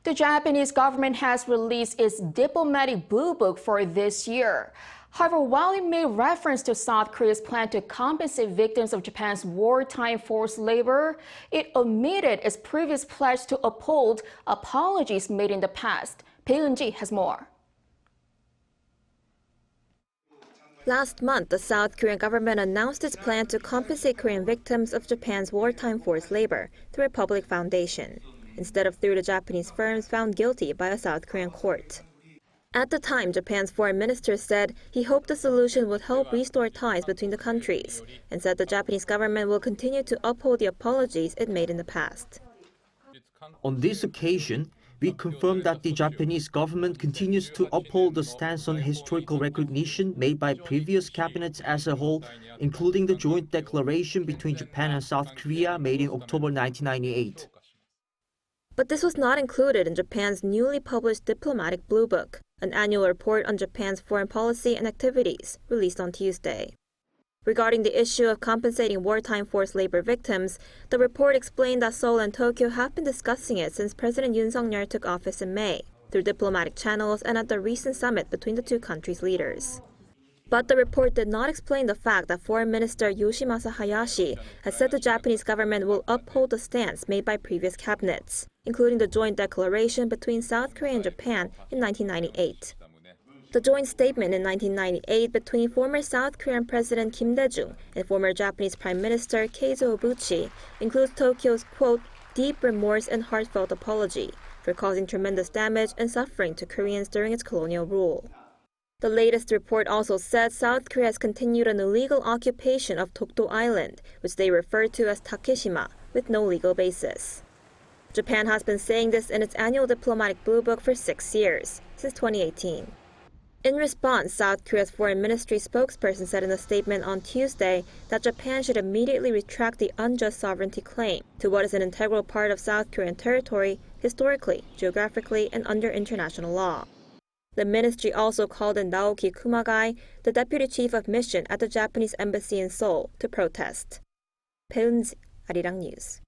The Japanese government has released its Diplomatic Bluebook for this year. However, while it made reference to South Korea's plan to compensate victims of Japan's wartime forced labor, it omitted its previous pledge to uphold apologies made in the past. Bae Eun-ji has more. Last month, the South Korean government announced its plan to compensate Korean victims of Japan's wartime forced labor through a public foundation, instead of through the Japanese firms found guilty by a South Korean court. At the time, Japan's foreign minister said he hoped the solution would help restore ties between the countries, and said the Japanese government will continue to uphold the apologies it made in the past. On this occasion, we confirm that the Japanese government continues to uphold the stance on historical recognition made by previous cabinets as a whole, including the joint declaration between Japan and South Korea made in October 1998. But this was not included in Japan's newly published Diplomatic Bluebook, an annual report on Japan's foreign policy and activities, released on Tuesday. Regarding the issue of compensating wartime forced labor victims, the report explained that Seoul and Tokyo have been discussing it since President Yoon Suk-yeol took office in May, through diplomatic channels and at the recent summit between the two countries' leaders. But the report did not explain the fact that Foreign Minister Yoshimasa Hayashi has said the Japanese government will uphold the stance made by previous cabinets, including the joint declaration between South Korea and Japan in 1998. The joint statement in 1998 between former South Korean President Kim Dae-jung and former Japanese Prime Minister Keizo Obuchi includes Tokyo's, quote, deep remorse and heartfelt apology for causing tremendous damage and suffering to Koreans during its colonial rule. The latest report also said South Korea has continued an illegal occupation of Dokdo Island, which they refer to as Takeshima, with no legal basis. Japan has been saying this in its annual Diplomatic Bluebook for 6 years, since 2018. In response, South Korea's Foreign Ministry spokesperson said in a statement on Tuesday that Japan should immediately retract the unjust sovereignty claim to what is an integral part of South Korean territory, historically, geographically, and under international law. The ministry also called in Naoki Kumagai, the deputy chief of mission at the Japanese embassy in Seoul, to protest. Bae Eun-ji, Arirang News.